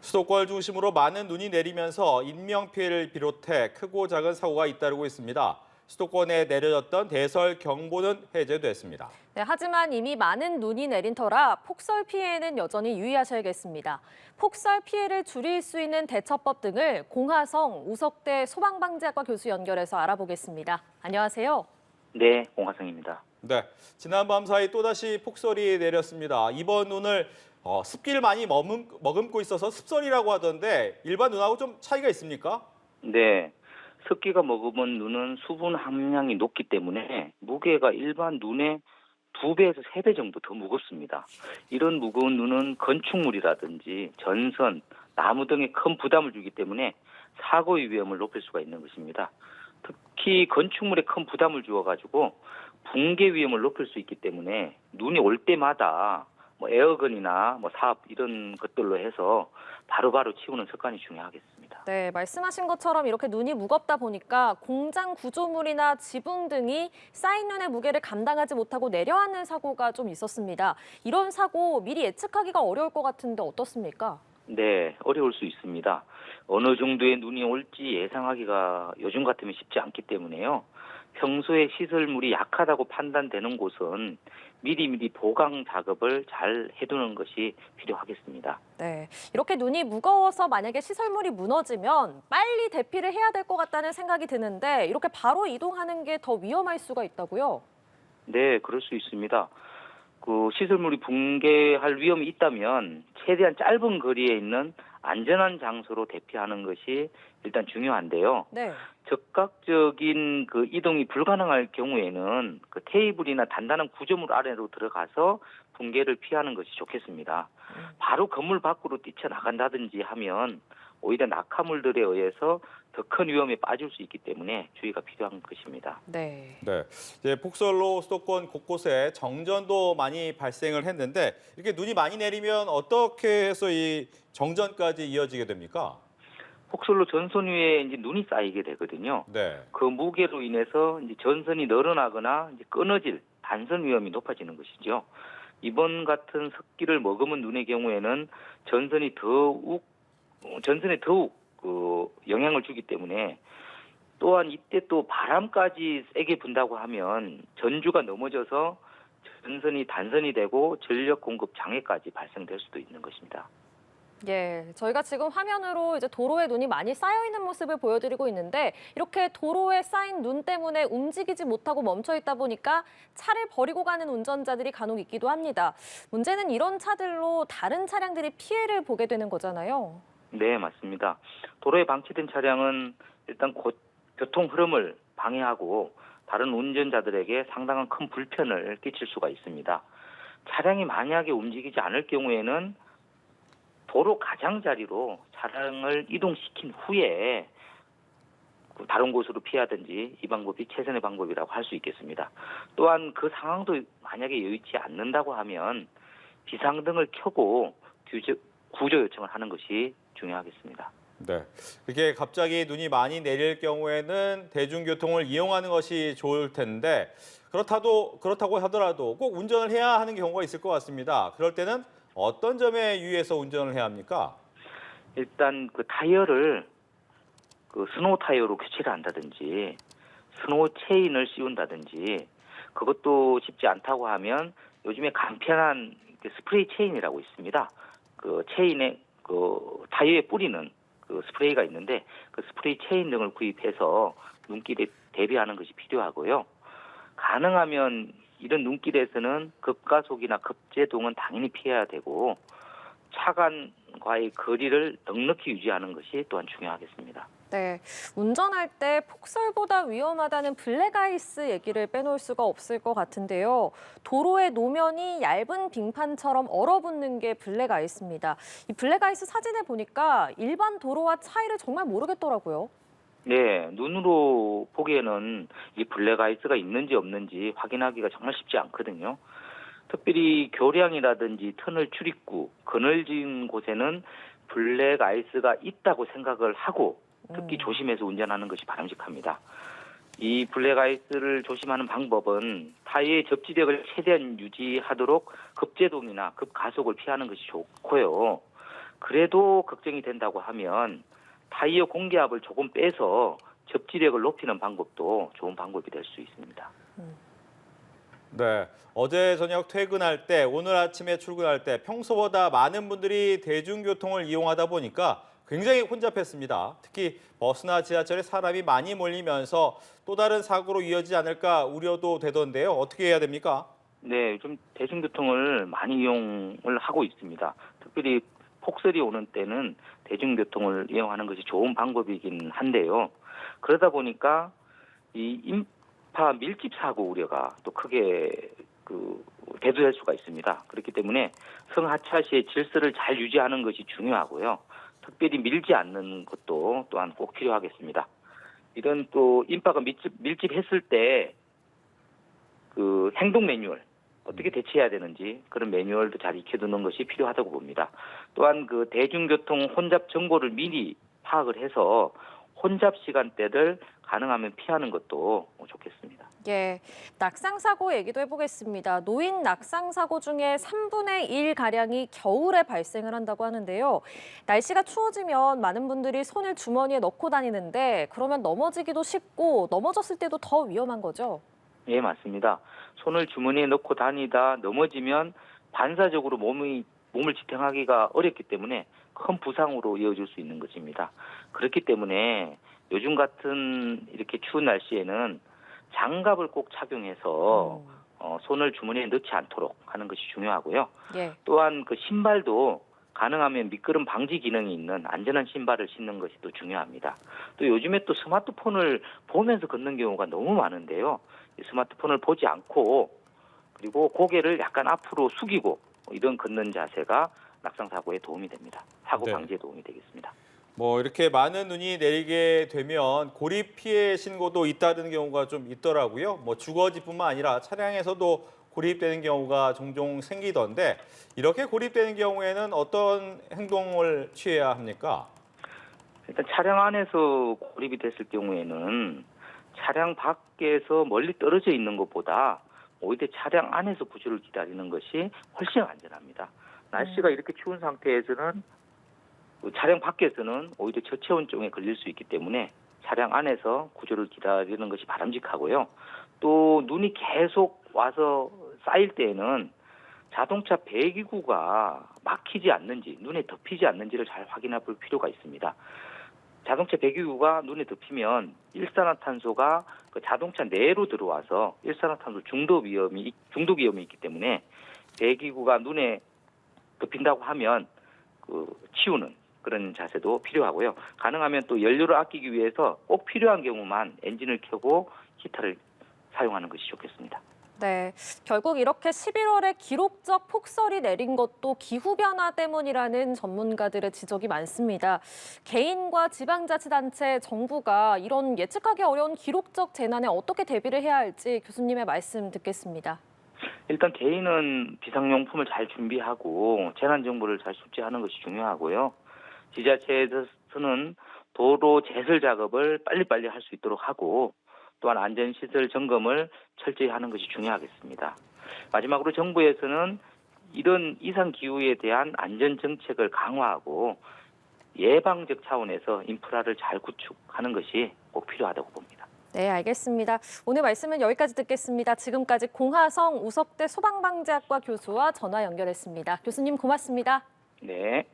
수도권을 중심으로 많은 눈이 내리면서 인명피해를 비롯해 크고 작은 사고가 잇따르고 있습니다. 수도권에 내려졌던 대설 경보는 해제됐습니다. 네, 하지만 이미 많은 눈이 내린 터라 폭설 피해에는 여전히 유의하셔야겠습니다. 폭설 피해를 줄일 수 있는 대처법 등을 공하성 우석대 소방방재학과 교수 연결해서 알아보겠습니다. 안녕하세요. 네, 공화성입니다. 네, 지난 밤 사이 또다시 폭설이 내렸습니다. 이번 눈을 습기를 많이 머금고 있어서 습설이라고 하던데 일반 눈하고 좀 차이가 있습니까? 네, 습기가 머금은 눈은 수분 함량이 높기 때문에 무게가 일반 눈의 2배에서 3배 정도 더 무겁습니다. 이런 무거운 눈은 건축물이라든지 전선, 나무 등에 큰 부담을 주기 때문에 사고의 위험을 높일 수가 있는 것입니다. 특히 건축물에 큰 부담을 주어가지고 붕괴 위험을 높일 수 있기 때문에 눈이 올 때마다 에어건이나 사업 이런 것들로 해서 바로바로 치우는 습관이 중요하겠습니다. 네, 말씀하신 것처럼 이렇게 눈이 무겁다 보니까 공장 구조물이나 지붕 등이 쌓인 눈의 무게를 감당하지 못하고 내려앉는 사고가 좀 있었습니다. 이런 사고 미리 예측하기가 어려울 것 같은데 어떻습니까? 네, 어려울 수 있습니다. 어느 정도의 눈이 올지 예상하기가 요즘 같으면 쉽지 않기 때문에요. 평소에 시설물이 약하다고 판단되는 곳은 미리미리 보강 작업을 잘 해두는 것이 필요하겠습니다. 네, 이렇게 눈이 무거워서 만약에 시설물이 무너지면 빨리 대피를 해야 될 것 같다는 생각이 드는데 이렇게 바로 이동하는 게 더 위험할 수가 있다고요? 네, 그럴 수 있습니다. 시설물이 붕괴할 위험이 있다면 최대한 짧은 거리에 있는 안전한 장소로 대피하는 것이 일단 중요한데요. 네. 즉각적인 이동이 불가능할 경우에는 테이블이나 단단한 구조물 아래로 들어가서 붕괴를 피하는 것이 좋겠습니다. 바로 건물 밖으로 뛰쳐나간다든지 하면 오히려 낙하물들에 의해서 더 큰 위험에 빠질 수 있기 때문에 주의가 필요한 것입니다. 네. 네, 이제 폭설로 수도권 곳곳에 정전도 많이 발생을 했는데 이렇게 눈이 많이 내리면 어떻게 해서 이 정전까지 이어지게 됩니까? 폭설로 전선 위에 이제 눈이 쌓이게 되거든요. 네. 그 무게로 인해서 이제 전선이 늘어나거나 이제 끊어질 단선 위험이 높아지는 것이죠. 이번 같은 습기를 머금은 눈의 경우에는 전선에 더욱 영향을 주기 때문에 또한 이때 또 바람까지 세게 분다고 하면 전주가 넘어져서 전선이 단선이 되고 전력 공급 장애까지 발생될 수도 있는 것입니다. 예, 저희가 지금 화면으로 이제 도로에 눈이 많이 쌓여 있는 모습을 보여드리고 있는데 이렇게 도로에 쌓인 눈 때문에 움직이지 못하고 멈춰 있다 보니까 차를 버리고 가는 운전자들이 간혹 있기도 합니다. 문제는 이런 차들로 다른 차량들이 피해를 보게 되는 거잖아요. 네, 맞습니다. 도로에 방치된 차량은 일단 교통 흐름을 방해하고 다른 운전자들에게 상당한 큰 불편을 끼칠 수가 있습니다. 차량이 만약에 움직이지 않을 경우에는 도로 가장자리로 차량을 이동시킨 후에 다른 곳으로 피하든지 이 방법이 최선의 방법이라고 할 수 있겠습니다. 또한 그 상황도 만약에 여의치 않는다고 하면 비상등을 켜고 구조 요청을 하는 것이 중요하겠습니다. 네, 이게 갑자기 눈이 많이 내릴 경우에는 대중교통을 이용하는 것이 좋을 텐데 그렇다고 하더라도 꼭 운전을 해야 하는 경우가 있을 것 같습니다. 그럴 때는 어떤 점에 유의해서 운전을 해야 합니까? 일단 타이어를 스노우 타이어로 교체를 한다든지 스노우 체인을 씌운다든지 그것도 쉽지 않다고 하면 요즘에 간편한 스프레이 체인이라고 있습니다. 체인에 타이어에 뿌리는 스프레이가 있는데 그 스프레이 체인 등을 구입해서 눈길에 대비하는 것이 필요하고요. 가능하면 이런 눈길에서는 급가속이나 급제동은 당연히 피해야 되고 차 간과의 거리를 넉넉히 유지하는 것이 또한 중요하겠습니다. 네, 운전할 때 폭설보다 위험하다는 블랙아이스 얘기를 빼놓을 수가 없을 것 같은데요. 도로의 노면이 얇은 빙판처럼 얼어붙는 게 블랙아이스입니다. 이 블랙아이스 사진을 보니까 일반 도로와 차이를 정말 모르겠더라고요. 네, 눈으로 보기에는 이 블랙아이스가 있는지 없는지 확인하기가 정말 쉽지 않거든요. 특별히 교량이라든지 터널 출입구, 그늘진 곳에는 블랙아이스가 있다고 생각을 하고 특히 조심해서 운전하는 것이 바람직합니다. 이 블랙아이스를 조심하는 방법은 타이어의 접지력을 최대한 유지하도록 급제동이나 급가속을 피하는 것이 좋고요. 그래도 걱정이 된다고 하면 타이어 공기압을 조금 빼서 접지력을 높이는 방법도 좋은 방법이 될 수 있습니다. 네, 어제 저녁 퇴근할 때, 오늘 아침에 출근할 때 평소보다 많은 분들이 대중교통을 이용하다 보니까 굉장히 혼잡했습니다. 특히 버스나 지하철에 사람이 많이 몰리면서 또 다른 사고로 이어지지 않을까 우려도 되던데요. 어떻게 해야 됩니까? 네, 요즘 대중교통을 많이 이용을 하고 있습니다. 특별히 폭설이 오는 때는 대중교통을 이용하는 것이 좋은 방법이긴 한데요. 그러다 보니까 이 인파 밀집 사고 우려가 또 크게 대두될 수가 있습니다. 그렇기 때문에 성하차 시에 질서를 잘 유지하는 것이 중요하고요. 특별히 밀지 않는 것도 또한 꼭 필요하겠습니다. 이런 또 인파가 밀집했을 때 행동 매뉴얼 어떻게 대처해야 되는지 그런 매뉴얼도 잘 익혀두는 것이 필요하다고 봅니다. 또한 대중교통 혼잡 정보를 미리 파악을 해서 혼잡 시간대를 가능하면 피하는 것도 좋겠습니다. 예, 낙상 사고 얘기도 해보겠습니다. 노인 낙상 사고 중에 3분의 1 가량이 겨울에 발생을 한다고 하는데요. 날씨가 추워지면 많은 분들이 손을 주머니에 넣고 다니는데 그러면 넘어지기도 쉽고 넘어졌을 때도 더 위험한 거죠. 예, 맞습니다. 손을 주머니에 넣고 다니다 넘어지면 반사적으로 몸을 지탱하기가 어렵기 때문에 큰 부상으로 이어질 수 있는 것입니다. 그렇기 때문에 요즘 같은 이렇게 추운 날씨에는 장갑을 꼭 착용해서 손을 주머니에 넣지 않도록 하는 것이 중요하고요. 예. 또한 신발도 가능하면 미끄럼 방지 기능이 있는 안전한 신발을 신는 것이 또 중요합니다. 또 요즘에 또 스마트폰을 보면서 걷는 경우가 너무 많은데요. 이 스마트폰을 보지 않고 그리고 고개를 약간 앞으로 숙이고 이런 걷는 자세가 낙상 사고에 도움이 됩니다. 사고 네. 방지에 도움이 되겠습니다. 이렇게 많은 눈이 내리게 되면 고립 피해 신고도 잇따르는 경우가 좀 있더라고요. 주거지뿐만 아니라 차량에서도 고립되는 경우가 종종 생기던데 이렇게 고립되는 경우에는 어떤 행동을 취해야 합니까? 일단 차량 안에서 고립이 됐을 경우에는 차량 밖에서 멀리 떨어져 있는 것보다 오히려 차량 안에서 구조를 기다리는 것이 훨씬 안전합니다. 날씨가 이렇게 추운 상태에서는 차량 밖에서는 오히려 저체온증에 걸릴 수 있기 때문에 차량 안에서 구조를 기다리는 것이 바람직하고요. 또 눈이 계속 와서 쌓일 때에는 자동차 배기구가 막히지 않는지, 눈에 덮이지 않는지를 잘 확인해 볼 필요가 있습니다. 자동차 배기구가 눈에 덮이면 일산화탄소가 자동차 내로 들어와서 일산화탄소 중독 위험이 있기 때문에 배기구가 눈에 덮인다고 하면 치우는 그런 자세도 필요하고요. 가능하면 또 연료를 아끼기 위해서 꼭 필요한 경우만 엔진을 켜고 히터를 사용하는 것이 좋겠습니다. 네, 결국 이렇게 11월에 기록적 폭설이 내린 것도 기후변화 때문이라는 전문가들의 지적이 많습니다. 개인과 지방자치단체, 정부가 이런 예측하기 어려운 기록적 재난에 어떻게 대비를 해야 할지 교수님의 말씀 듣겠습니다. 일단 개인은 비상용품을 잘 준비하고 재난정보를 잘 숙지하는 것이 중요하고요. 지자체에서는 도로 제설 작업을 빨리빨리 할 수 있도록 하고 또한 안전시설 점검을 철저히 하는 것이 중요하겠습니다. 마지막으로 정부에서는 이런 이상기후에 대한 안전정책을 강화하고 예방적 차원에서 인프라를 잘 구축하는 것이 꼭 필요하다고 봅니다. 네, 알겠습니다. 오늘 말씀은 여기까지 듣겠습니다. 지금까지 공하성 우석대 소방방재학과 교수와 전화 연결했습니다. 교수님 고맙습니다. 네.